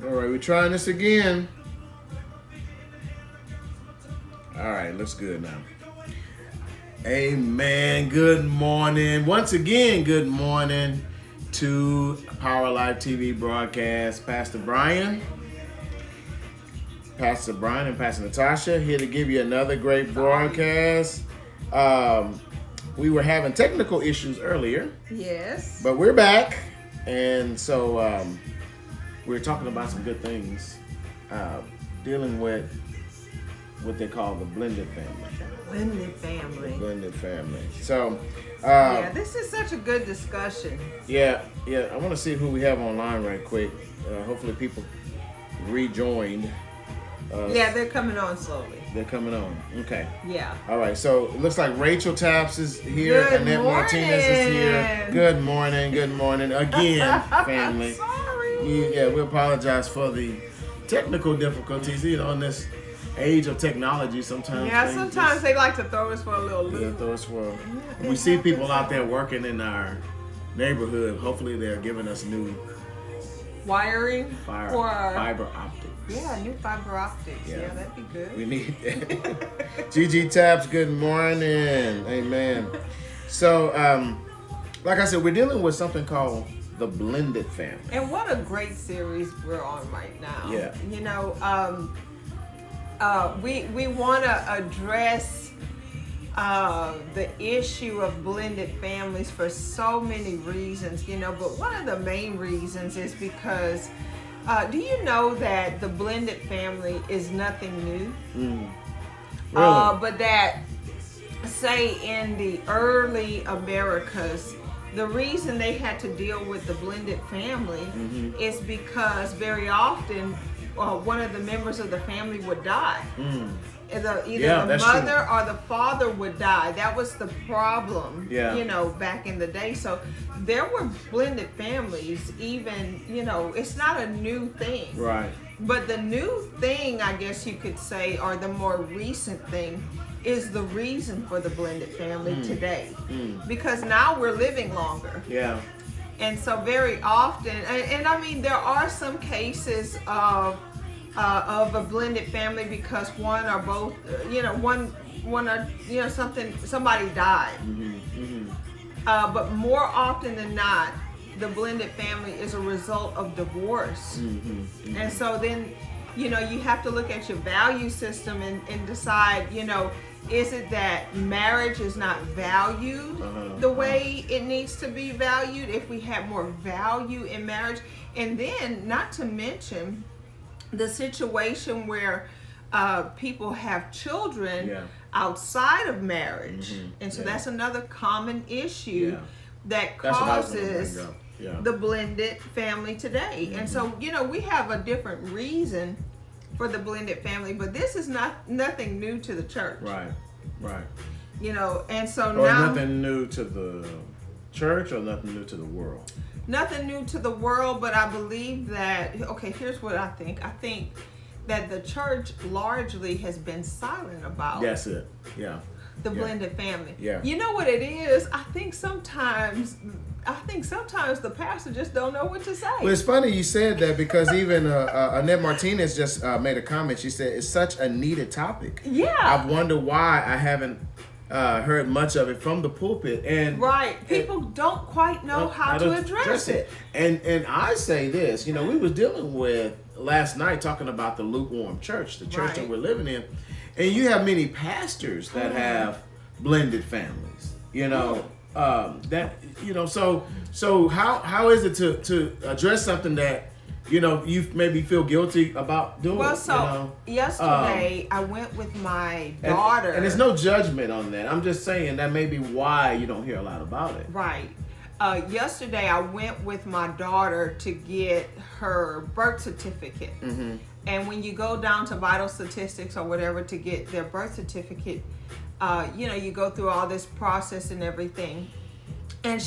All right, we're trying this again. All right, looks good now. Amen. Good morning. Once again, good morning to PowerlifeTV broadcast. Pastor Brian and Pastor Natasha here to give you another great broadcast. We were having technical issues earlier. Yes. But we're back. And so we're talking about some good things. Dealing with what they call the blended family. Blended family. So, yeah, this is such a good discussion. Yeah. I want to see who we have online right quick. Hopefully people rejoined. Yeah, they're coming on slowly. They're coming on. Okay. Yeah. All right. So it looks like Rachel Taps is here. Good Annette morning. Martinez is here. Good morning. Good morning again, family. Sorry. Yeah, we apologize for the technical difficulties. You know, in this age of technology, sometimes. Yeah, sometimes they like to throw us for a little loop. Yeah, throw us for. We see people out there working in our neighborhood. Hopefully, they're giving us new wiring or fiber optics. Yeah, new fiber optics. Yeah. Yeah, that'd be good. We need that. GG Taps, good morning. Amen. So, like I said, we're dealing with something called the blended family. And what a great series we're on right now. Yeah. You know, we want to address the issue of blended families for so many reasons, you know, but one of the main reasons is because do you know that the blended family is nothing new? Really? But that, say, in the early Americas, the reason they had to deal with the blended family is because very often one of the members of the family would die. Either the mother or the father would die. That was the problem, you know, back in the day. So there were blended families, even, you know, it's not a new thing. Right. But the new thing, I guess you could say, or the more recent thing, is the reason for the blended family today. Because now we're living longer. Yeah. And so very often, and I mean, there are some cases of a blended family because one or both, you know, one or, you know, somebody died. But more often than not, the blended family is a result of divorce. And so then, you know, you have to look at your value system and decide, you know, is it that marriage is not valued the way it needs to be valued? If we have more value in marriage, and then not to mention the situation where people have children outside of marriage. And so that's another common issue that causes the blended family today. And so, you know, we have a different reason for the blended family, but this is nothing new to the church. Right. You know, and so or now nothing new to the church or nothing new to the world. Nothing new to the world, but I believe that, okay, here's what I think. I think that the church largely has been silent about That's it. Yeah. The blended family. Yeah. You know what it is? I think sometimes the pastor just don't know what to say. Well, it's funny you said that because even Annette Martinez just made a comment. She said it's such a needed topic. Yeah. I wonder why I haven't heard much of it from the pulpit. And people don't quite know how to address it. And I say this, you know, we was dealing with last night talking about the lukewarm church, the church that we're living in, and you have many pastors that have blended families. You know. That, you know, so how is it to address something that, you know, you maybe feel guilty about doing? Well, so you know? Yesterday I went with my daughter, and there's no judgment on that. I'm just saying that may be why you don't hear a lot about it. Right. Yesterday I went with my daughter to get her birth certificate. And when you go down to Vital Statistics or whatever to get their birth certificate, you know, you go through all this process and everything. And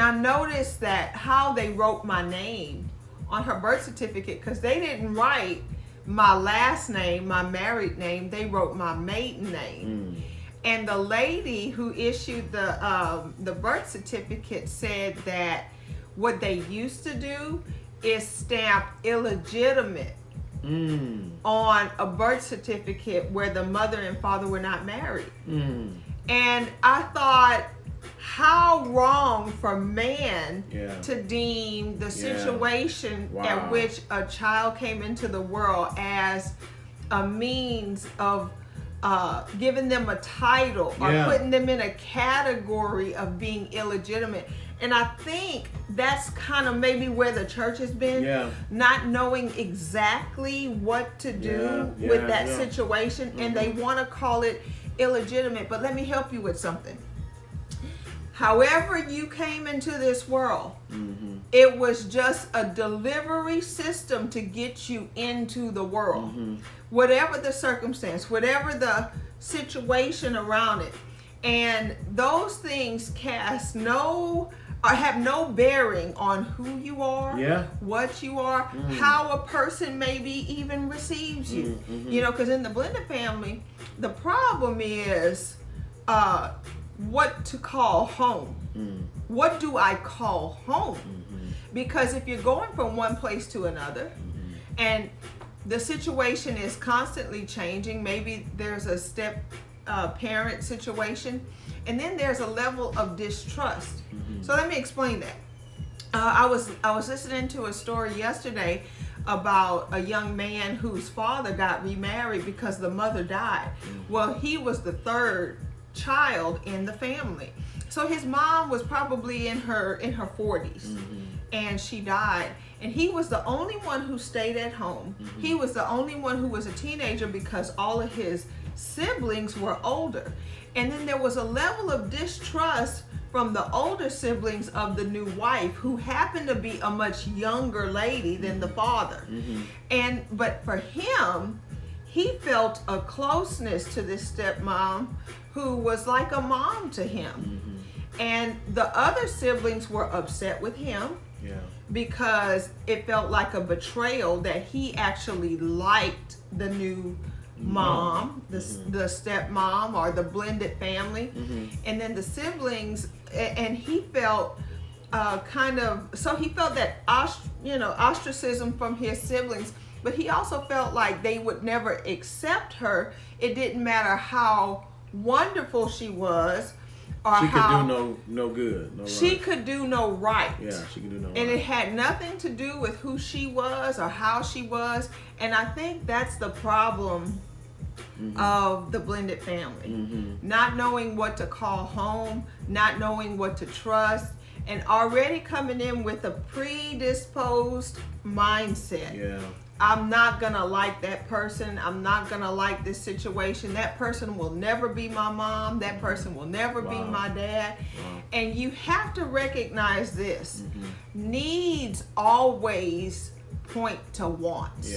I noticed that how they wrote my name on her birth certificate, because they didn't write my last name, my married name, they wrote my maiden name. And the lady who issued the birth certificate said that what they used to do is stamped illegitimate on a birth certificate where the mother and father were not married. And I thought, how wrong for man to deem the situation at which a child came into the world as a means of giving them a title or putting them in a category of being illegitimate. And I think that's kind of maybe where the church has been, not knowing exactly what to do with that situation, and they want to call it illegitimate. But let me help you with something. However you came into this world, it was just a delivery system to get you into the world. Whatever the circumstance, whatever the situation around it. And those things cast have no bearing on who you are, what you are, how a person maybe even receives you. You know, because in the blended family, the problem is what to call home. What do I call home? Because if you're going from one place to another, and the situation is constantly changing, maybe there's a step parent situation, and then there's a level of distrust. So let me explain that. I was listening to a story yesterday about a young man whose father got remarried because the mother died. Well, he was the third child in the family. So his mom was probably in her 40s, and she died. And he was the only one who stayed at home. He was the only one who was a teenager because all of his siblings were older. And then there was a level of distrust from the older siblings of the new wife, who happened to be a much younger lady than the father. But for him, he felt a closeness to this stepmom who was like a mom to him. And the other siblings were upset with him because it felt like a betrayal that he actually liked the new mom, the stepmom, or the blended family. And then the siblings, and he felt so he felt that ostracism from his siblings, but he also felt like they would never accept her. It didn't matter how wonderful she was, or she how could do no good. She could do no right. Yeah, she could do no right. And it had nothing to do with who she was or how she was. And I think that's the problem of the blended family. Not knowing what to call home, not knowing what to trust, and already coming in with a predisposed mindset. I'm not gonna like that person. I'm not gonna like this situation. That person will never be my mom. That person will never be my dad. And you have to recognize this. Needs always point to wants.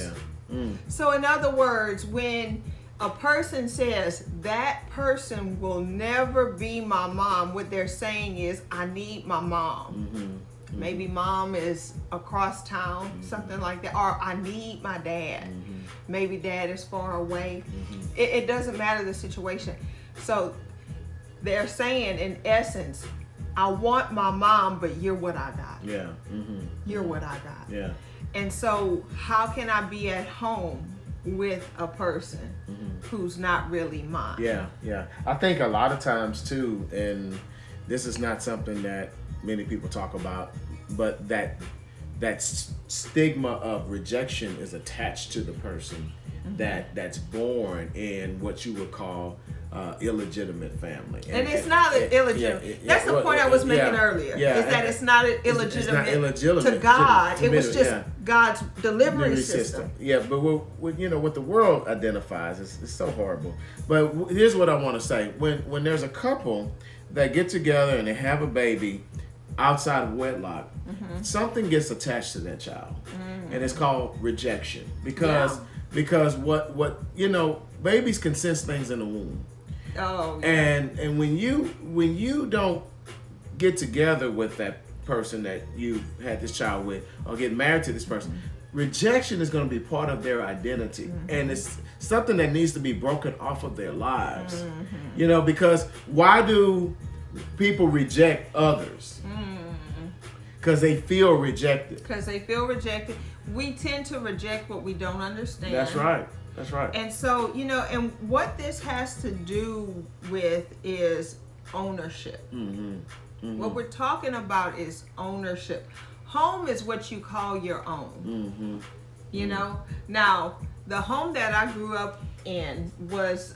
So in other words, when a person says that person will never be my mom, what they're saying is, I need my mom. Maybe mom is across town, something like that. Or I need my dad. Maybe dad is far away. It doesn't matter the situation. So they're saying, in essence, I want my mom, but you're what I got. You're what I got. And so how can I be at home with a person who's not really mine? I think a lot of times too, and this is not something that many people talk about, but that stigma of rejection is attached to the person that's born in what you would call illegitimate family. And it's not illegitimate. That's the point I was making earlier. Is that it's not illegitimate to God. It was just God's delivery system. But what the world identifies is so horrible. But here's what I want to say: when there's a couple that get together and they have a baby outside of wedlock, something gets attached to that child, and it's called rejection. Because what babies can sense things in the womb. And when you don't get together with that person that you had this child with, or get married to this person, rejection is going to be part of their identity, and it's something that needs to be broken off of their lives. Because why do people reject others? Because they feel rejected. Because they feel rejected. We tend to reject what we don't understand. That's right. That's right. And so, you know, and what this has to do with is ownership. Mm-hmm. Mm-hmm. What we're talking about is ownership. Home is what you call your own. Mm-hmm. You know? Now, the home that I grew up in was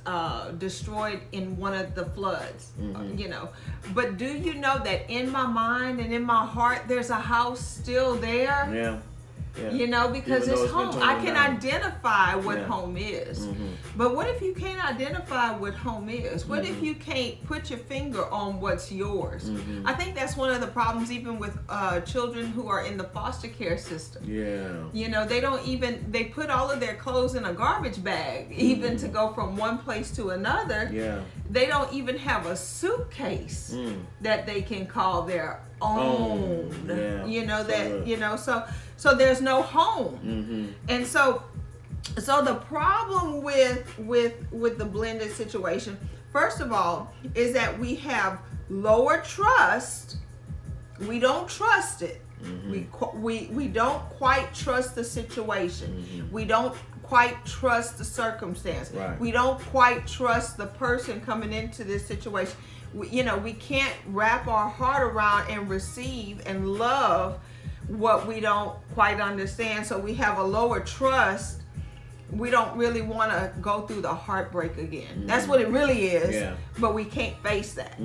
destroyed in one of the floods, you know. But do you know that in my mind and in my heart, there's a house still there? Yeah. Yeah. You know, because it's home. I can identify what home is. Mm-hmm. But what if you can't identify what home is? What if you can't put your finger on what's yours? I think that's one of the problems even with children who are in the foster care system. Yeah. You know, they put all of their clothes in a garbage bag, even to go from one place to another. Yeah. They don't even have a suitcase that they can call their own. Yeah. You know, that, you know, so there's no home. And so the problem with the blended situation, first of all, is that we have lower trust. We don't trust it. We don't quite trust the situation. We don't quite trust the circumstance. Right. We don't quite trust the person coming into this situation. We can't wrap our heart around and receive and love what we don't quite understand. So we have a lower trust. We don't really want to go through the heartbreak again. That's what it really is. Yeah. But we can't face that.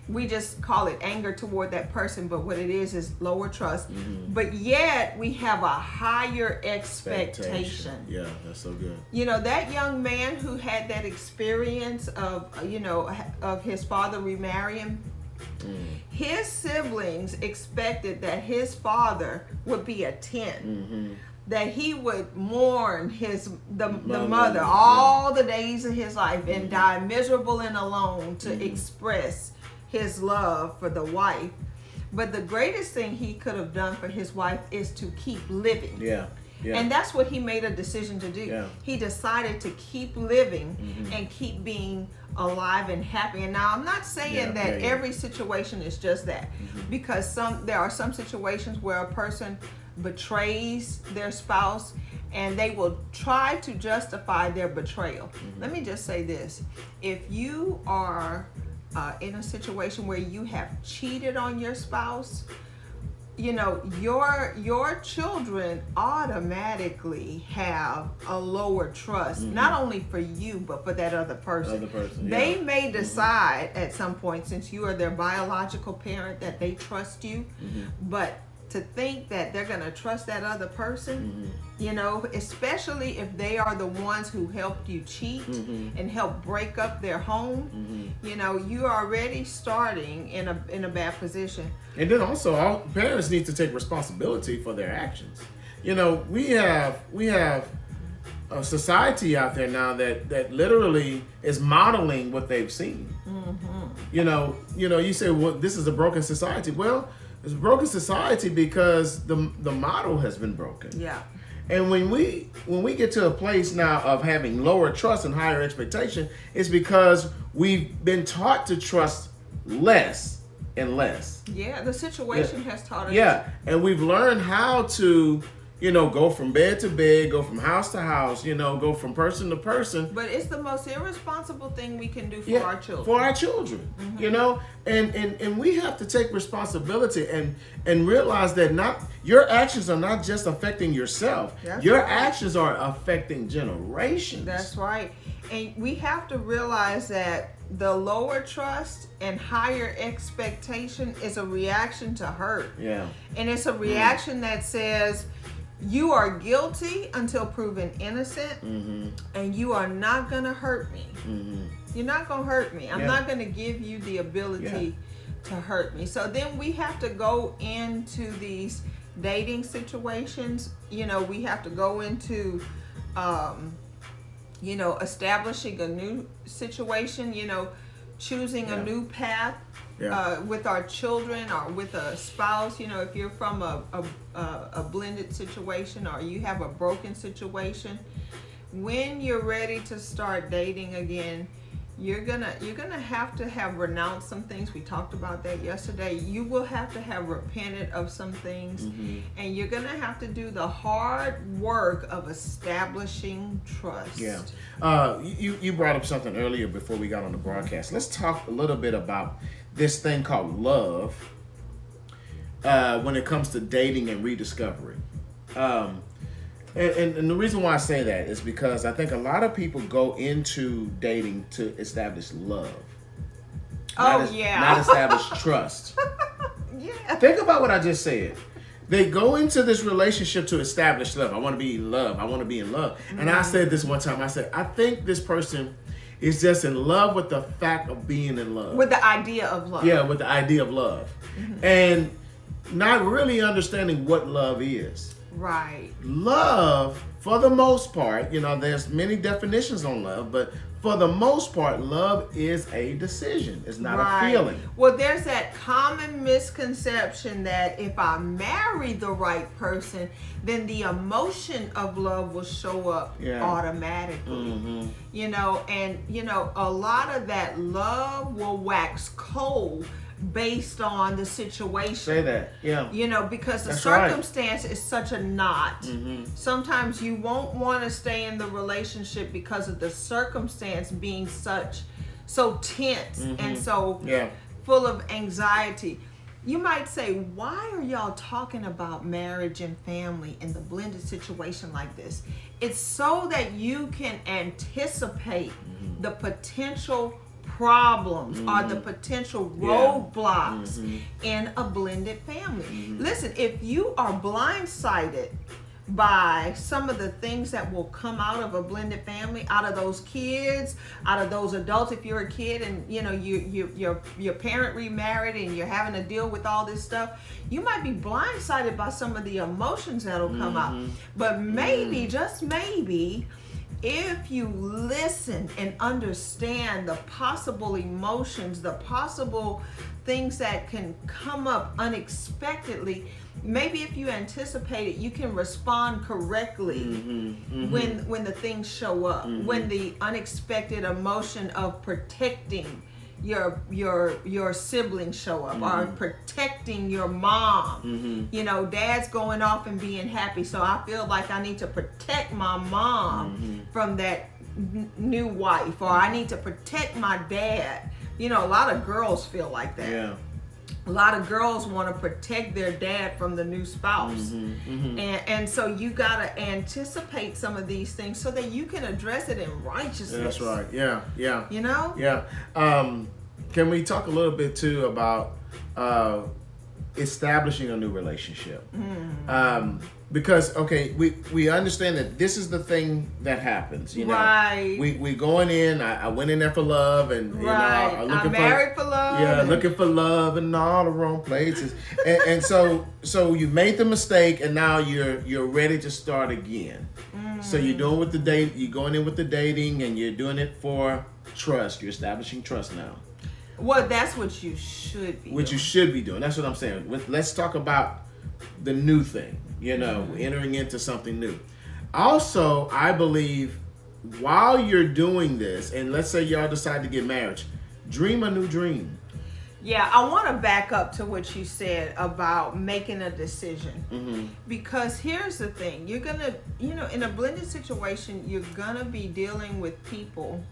We just call it anger toward that person, but what it is lower trust. But yet we have a higher expectation. Yeah, that's so good. You know, that young man who had that experience of, of his father remarrying, his siblings expected that his father would be a 10. That he would mourn the mother all the days of his life and die miserable and alone to express his love for the wife. But the greatest thing he could have done for his wife is to keep living. Yeah. Yeah. And that's what he made a decision to do. Yeah. He decided to keep living and keep being alive and happy. And now I'm not saying that every situation is just that, because there are some situations where a person betrays their spouse and they will try to justify their betrayal. Let me just say this. If you are in a situation where you have cheated on your spouse, you know, your children automatically have a lower trust, not only for you, but for that other person. They may decide at some point, since you are their biological parent, that they trust you, but to think that they're going to trust that other person, you know, especially if they are the ones who helped you cheat and helped break up their home, you know, you're already starting in a bad position. And then also, all parents need to take responsibility for their actions. You know, we have a society out there now that literally is modeling what they've seen. You know, you say, well, this is a broken society. Well, it's a broken society because the model has been broken. Yeah. And when we get to a place now of having lower trust and higher expectation, it's because we've been taught to trust less and less. Yeah, the situation has taught us. Yeah, and we've learned how to, you know, go from bed to bed, go from house to house, you know, go from person to person. But it's the most irresponsible thing we can do for our children. For our children, you know, and we have to take responsibility and realize that your actions are not just affecting yourself. Your actions are affecting generations. That's right. And we have to realize that the lower trust and higher expectation is a reaction to hurt. Yeah. And it's a reaction that says, you are guilty until proven innocent, and you are not going to hurt me. You're not going to hurt me. I'm not going to give you the ability to hurt me. So then we have to go into these dating situations. You know, we have to go into, you know, establishing a new situation, you know, choosing a new path. With our children or with a spouse. You know, if you're from a blended situation or you have a broken situation, when you're ready to start dating again, you're gonna have to have renounced some things. We talked about that yesterday. You will have to have repented of some things, and you're gonna have to do the hard work of establishing trust. Yeah. You brought up something earlier before we got on the broadcast. Let's talk a little bit about this thing called love when it comes to dating and rediscovery. And the reason why I say that is because I think a lot of people go into dating to establish love. Not establish trust. Yeah. Think about what I just said. They go into this relationship to establish love. I want to be in love. I want to be in love. And I said this one time. I said, I think this person is just in love with the fact of being in love. With the idea of love. Yeah, with the idea of love. And not really understanding what love is. Right. Love, for the most part, there's many definitions on love, but for the most part, love is a decision. It's not a feeling. Well, there's that common misconception that if I marry the right person, then the emotion of love will show up automatically. And a lot of that love will wax cold based on the situation. Say that, yeah. Because the circumstance is such a knot. Sometimes you won't want to stay in the relationship because of the circumstance being so tense and so full of anxiety. You might say, why are y'all talking about marriage and family in the blended situation like this? It's so that you can anticipate the potential problems or the potential roadblocks in a blended family. Listen, if you are blindsided by some of the things that will come out of a blended family, out of those kids, out of those adults, if you're a kid and your parent remarried and you're having to deal with all this stuff, you might be blindsided by some of the emotions that'll come out. But maybe, just maybe, if you listen and understand the possible emotions, the possible things that can come up unexpectedly, maybe if you anticipate it, you can respond correctly when the things show up, when the unexpected emotion of protecting your siblings show up, or protecting your mom. Dad's going off and being happy, so I feel like I need to protect my mom from that new wife, or I need to protect my dad. A lot of girls feel like that. Yeah. A lot of girls want to protect their dad from the new spouse. And so you got to anticipate some of these things so that you can address it in righteousness. That's right. Yeah. Yeah. Can we talk a little bit too about establishing a new relationship? Because we understand that this is the thing that happens. Right. We going in. I went in there for love, and I'm married for love. Yeah, looking for love in all the wrong places, and so you made the mistake, and now you're ready to start again. So you're doing with the date. You're going in with the dating, and you're doing it for trust. You're establishing trust now. Well, that's what you should be. You should be doing. That's what I'm saying. Let's talk about the new thing. Entering into something new. Also, I believe while you're doing this, and let's say y'all decide to get married, dream a new dream. Yeah, I want to back up to what you said about making a decision. Because here's the thing. You're going to, in a blended situation, you're going to be dealing with people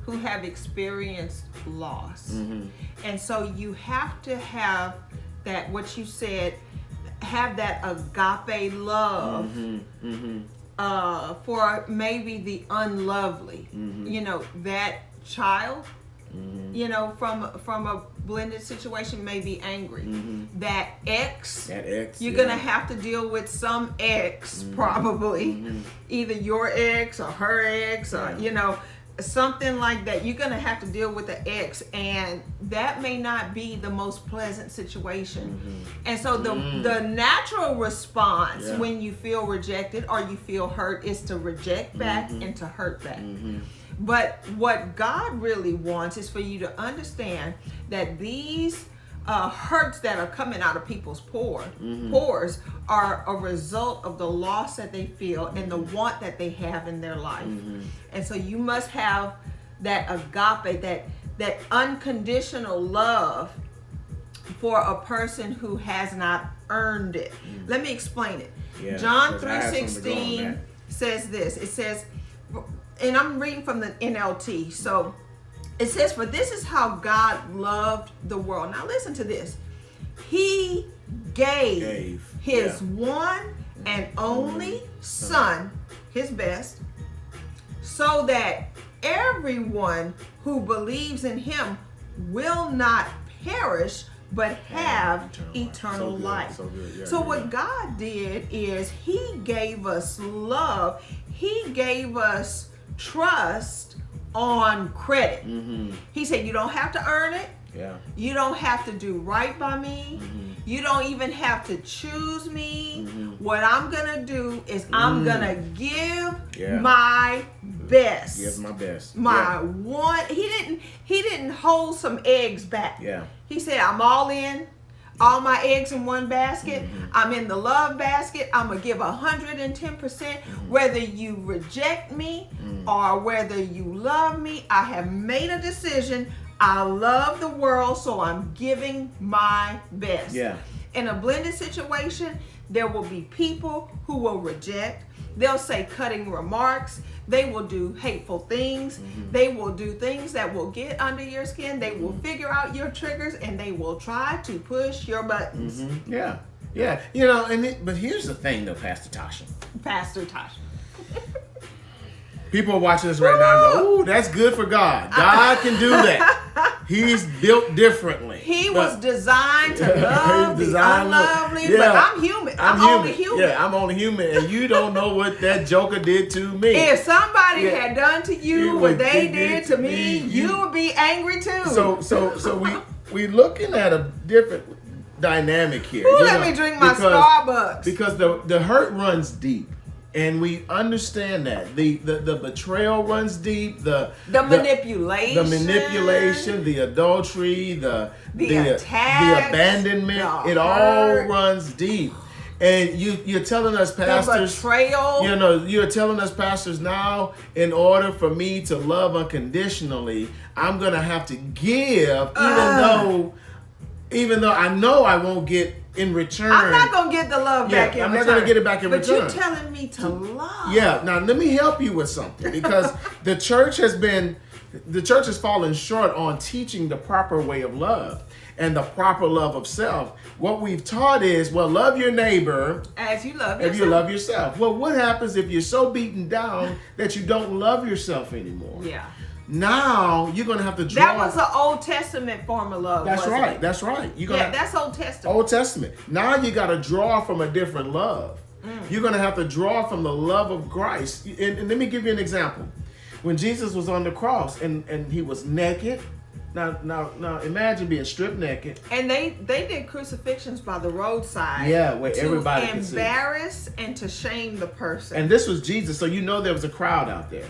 who have experienced loss. And so you have to have that, what you said, have that agape love for maybe the unlovely. That child, from a blended situation may be angry. That ex, you're gonna have to deal with some ex probably, either your ex or her ex, or something like that. You're gonna have to deal with the ex, and that may not be the most pleasant situation. And so the natural response when you feel rejected or you feel hurt is to reject back and to hurt back. But what God really wants is for you to understand that these hurts that are coming out of people's pores are a result of the loss that they feel and the want that they have in their life. And so you must have that agape, that unconditional love for a person who has not earned it. Let me explain it. Yeah, John 3:16 says this. It says, and I'm reading from the NLT. So it says, for this is how God loved the world. Now listen to this. He gave his one and only Son, his best, so that everyone who believes in him will not perish but have eternal life. So what God did is he gave us love. He gave us trust on credit. He said you don't have to earn it. You don't have to do right by me. You don't even have to choose me. What I'm gonna do is I'm gonna give my best. Give my best. My one. He didn't hold some eggs back. He said, I'm all in. All my eggs in one basket. I'm in the love basket. I'm gonna give 110%. Whether you reject me or whether you love me, I have made a decision. I love the world, so I'm giving my best. In a blended situation, there will be people who will reject. They'll say cutting remarks. They will do hateful things. They will do things that will get under your skin. They will figure out your triggers, and they will try to push your buttons. Yeah. You know, but here's the thing, though, Pastor Tasha. People are watching this right now and go, ooh, that's good for God. God can do that. He's built differently. He was designed to love the unlovely, but I'm human. I'm only human. Yeah, I'm only human, and you don't know what that joker did to me. If somebody had done to you what they did to me, you would be angry too. So we looking at a different dynamic here. Let me drink my Starbucks. Because the hurt runs deep. And we understand that the betrayal runs deep, the manipulation, the adultery, the attack, the abandonment, it all runs deep. And you're telling us, pastors, the betrayal. You know, you're telling us, pastors, now in order for me to love unconditionally, I'm gonna have to give, even though I know I won't get in return. I'm not going to get the love back in return. I'm not going to get it back in return. But you're telling me to love. Yeah. Now, let me help you with something. Because the church has fallen short on teaching the proper way of love and the proper love of self. What we've taught is, well, love your neighbor as you love yourself. If you love yourself. Well, what happens if you're so beaten down that you don't love yourself anymore? Now you're gonna have to draw. That was the Old Testament form of love. That's right. That's right. That's Old Testament. Old Testament. Now you got to draw from a different love. You're gonna have to draw from the love of Christ. And let me give you an example. When Jesus was on the cross and he was naked. Now imagine being stripped naked. And they did crucifixions by the roadside. Yeah, where everybody could see. To embarrass and to shame the person. And this was Jesus, so you know there was a crowd out there.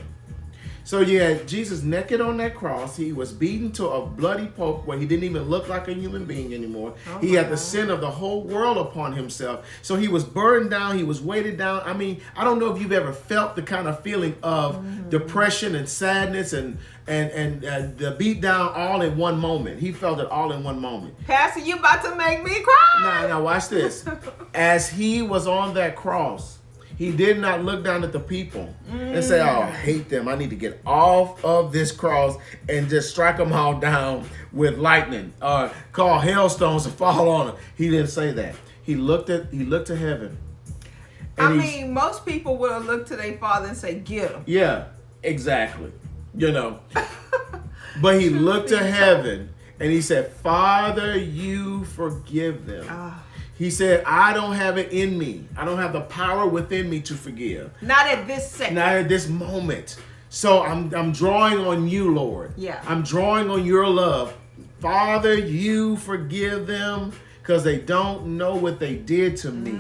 So you had Jesus naked on that cross. He was beaten to a bloody pulp where he didn't even look like a human being anymore. He had the sin of the whole world upon himself. So he was burdened down. He was weighted down. I mean, I don't know if you've ever felt the kind of feeling of depression and sadness and the beat down all in one moment. He felt it all in one moment. Pastor, you about to make me cry. Now watch this. As he was on that cross, he did not look down at the people and say, oh, I hate them. I need to get off of this cross and just strike them all down with lightning or call hailstones to fall on them. He didn't say that. He looked to heaven. And most people would have looked to their father and say, get him. Yeah, exactly. You know. But he looked to heaven and he said, Father, you forgive them. He said, I don't have it in me. I don't have the power within me to forgive. Not at this second. Not at this moment. So I'm drawing on you, Lord. Yeah. I'm drawing on your love. Father, you forgive them because they don't know what they did to me.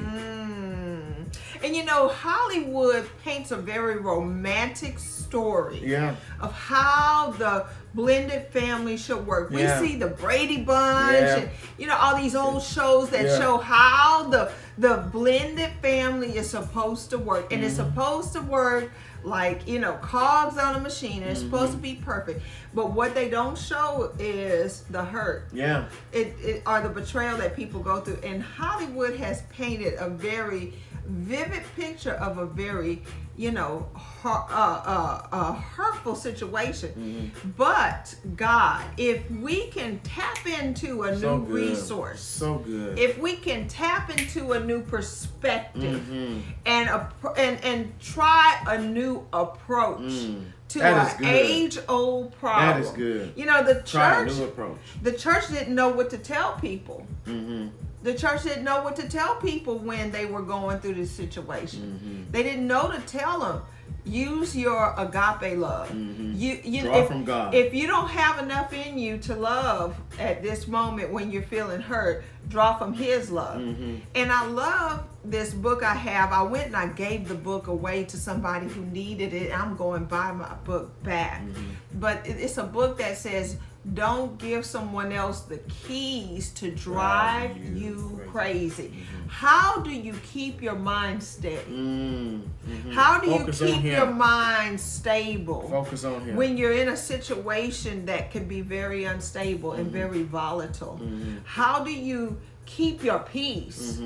And you know, Hollywood paints a very romantic story of how the blended family should work. We see the Brady Bunch and, you know, all these old shows that show how The blended family is supposed to work, and it's supposed to work like, cogs on a machine, and it's supposed to be perfect. But what they don't show is the hurt. Yeah. Or the betrayal that people go through. And Hollywood has painted a very vivid picture of a very, hurtful situation. But God, if we can tap into a new resource, so good. If we can tap into a new perspective and try a new approach to an age-old problem. That is good. Try a new approach. The church didn't know what to tell people. The church didn't know what to tell people when they were going through this situation. They didn't know to tell them, use your agape love. Draw from God. If you don't have enough in you to love at this moment when you're feeling hurt, draw from His love. And I love this book I have. I went and I gave the book away to somebody who needed it. I'm going to buy my book back. But it's a book that says, don't give someone else the keys to drive you crazy. How do you keep your mind steady? How do you keep your mind stable? Focus on Him. When you're in a situation that can be very unstable and very volatile. How do you keep your peace?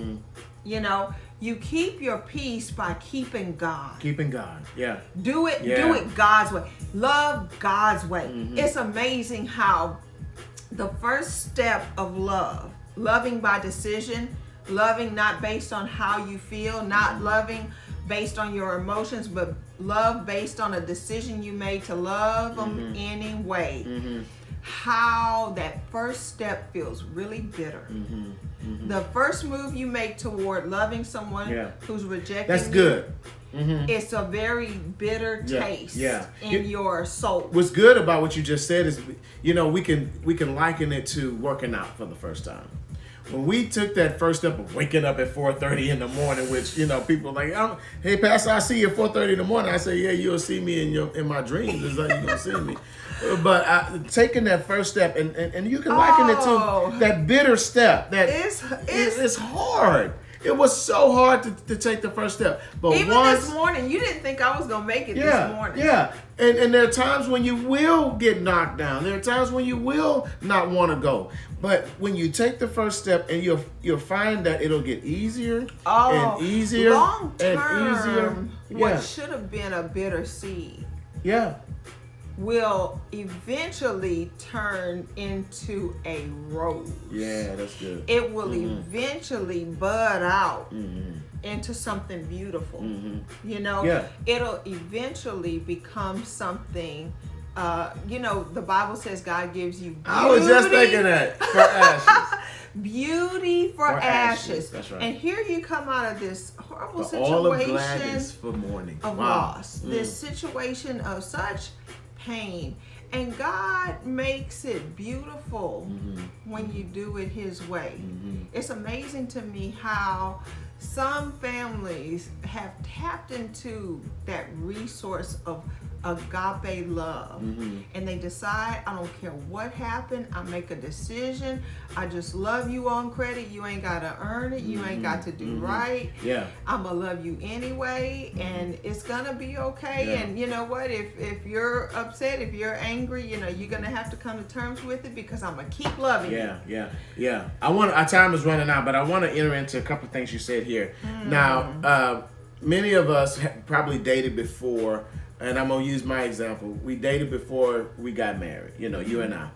You keep your peace by keeping God. Keeping God, yeah. Do it God's way. Love God's way. It's amazing how the first step of love, loving by decision, loving not based on how you feel, not loving based on your emotions, but love based on a decision you made to love them anyway. How that first step feels really bitter. The first move you make toward loving someone who's rejecting that's good. It's a very bitter taste in your soul. What's good about what you just said is, we can liken it to working out for the first time. When we took that first step of waking up at 4:30 in the morning, which people are like, hey Pastor, I see you at 4:30 in the morning. I say, yeah, you'll see me in my dreams. It's like you're gonna see me. But taking that first step, and you can liken it to that bitter step. That it's hard. It was so hard to take the first step. But even this morning, you didn't think I was going to make it this morning. Yeah. And there are times when you will get knocked down. There are times when you will not want to go. But when you take the first step, and you'll find that it'll get easier and easier long term, and easier. What should have been a bitter seed. Yeah. Will eventually turn into a rose. Yeah, that's good. It will eventually bud out into something beautiful. It'll eventually become something. The Bible says God gives you beauty. I was just thinking that, for ashes. Beauty for ashes. That's right. And here you come out of this horrible situation all of gladness for mourning. Of loss. This situation of such pain, and God makes it beautiful when you do it His way. It's amazing to me how some families have tapped into that resource of agape love, and they decide, I don't care what happened, I make a decision, I just love you on credit, you ain't got to earn it, you ain't got to do right, I'm gonna love you anyway, and it's gonna be okay. And you know what, if you're upset, if you're angry, you're gonna have to come to terms with it, because I'm gonna keep loving you. Our time is running out, but I want to enter into a couple of things you said here. Now, many of us probably dated before. And I'm going to use my example. We dated before we got married, you and I.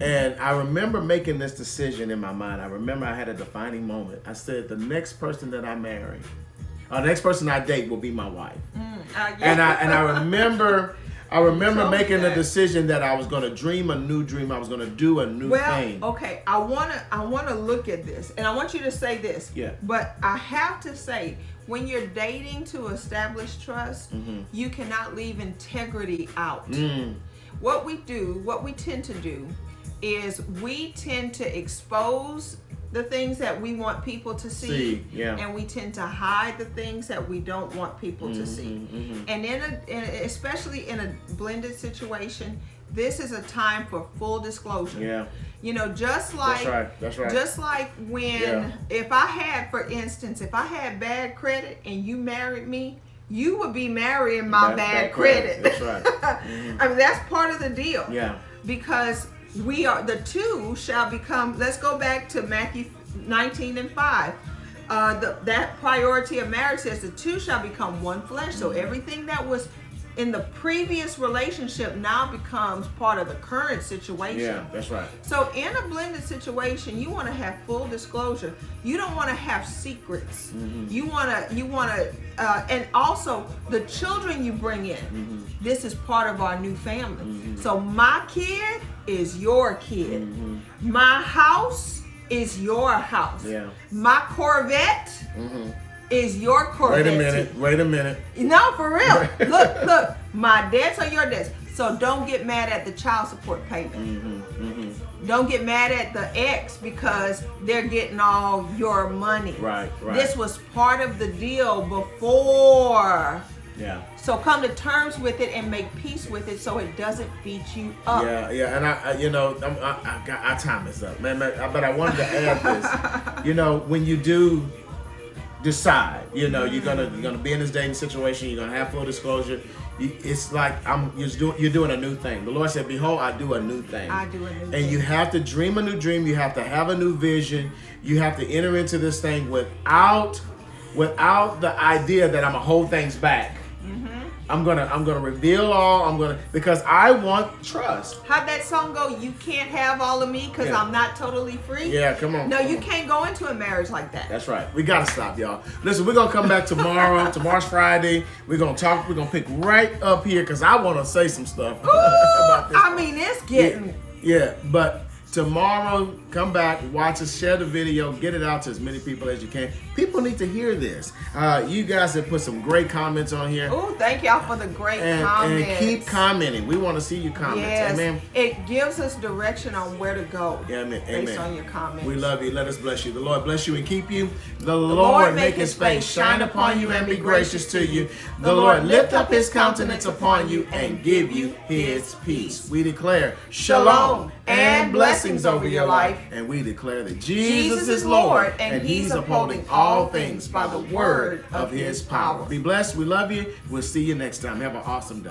And I remember making this decision in my mind. I remember I had a defining moment. I said, the next person that I marry, or the next person I date will be my wife. And I remember making the decision that I was going to dream a new dream. I was going to do a new thing. Okay. I want to look at this, and I want you to say this. Yeah. But I have to say, when you're dating to establish trust, you cannot leave integrity out. What we tend to do is we tend to expose the things that we want people to see, and we tend to hide the things that we don't want people to see. And especially in a blended situation, this is a time for full disclosure. Yeah. You know, just like That's right. Just like when if I had, for instance, if I had bad credit and you married me, you would be marrying my bad credit. That's right. Mm-hmm. I mean, that's part of the deal. Yeah. Because the two shall become. Let's go back to Matthew 19:5. That priority of marriage says the two shall become one flesh. So everything that was in the previous relationship now becomes part of the current situation. Yeah, that's right. So in a blended situation, you want to have full disclosure. You don't want to have secrets. Mm-hmm. You want to, and also the children you bring in. Mm-hmm. This is part of our new family. Mm-hmm. So my kid is your kid. Mm-hmm. My house is your house. Yeah. My Corvette is your Corvette. Wait a minute. No, for real. Look. My debts are your debts. So don't get mad at the child support payment. Don't get mad at the ex because they're getting all your money. Right. This was part of the deal before. Yeah. So come to terms with it and make peace with it so it doesn't beat you up. Yeah, and our time is up, man. But I wanted to add this. You know, when you do decide, you know, you're gonna be in this dating situation, you're gonna have full disclosure. It's like you're doing a new thing. The Lord said, "Behold, I do a new thing." I do a new thing. And you have to dream a new dream. You have to have a new vision. You have to enter into this thing without the idea that I'm gonna hold things back. I'm gonna reveal all. Because I want trust. How'd that song go? You can't have all of me because I'm not totally free. Yeah, come on. No, you can't go into a marriage like that. That's right. We gotta stop, y'all. Listen, we're gonna come back tomorrow. Tomorrow's Friday. We're gonna talk. We're gonna pick right up here because I want to say some stuff about this. I mean, it's getting. Yeah, but tomorrow, come back, watch us, share the video, get it out to as many people as you can. People need to hear this. You guys have put some great comments on here. Oh, thank y'all for the great comments. And keep commenting. We want to see your comments. Yes, Amen. it gives us direction on where to go. Yeah, amen. Based on your comments. We love you. Let us bless you. The Lord bless you and keep you. The Lord make his face shine upon you and be gracious to you. The Lord lift up his countenance upon you and give you his peace. We declare shalom and blessings over your life. And we declare that Jesus is Lord and he's upholding all things by the word of his power. Be blessed. We love you. We'll see you next time. Have an awesome day.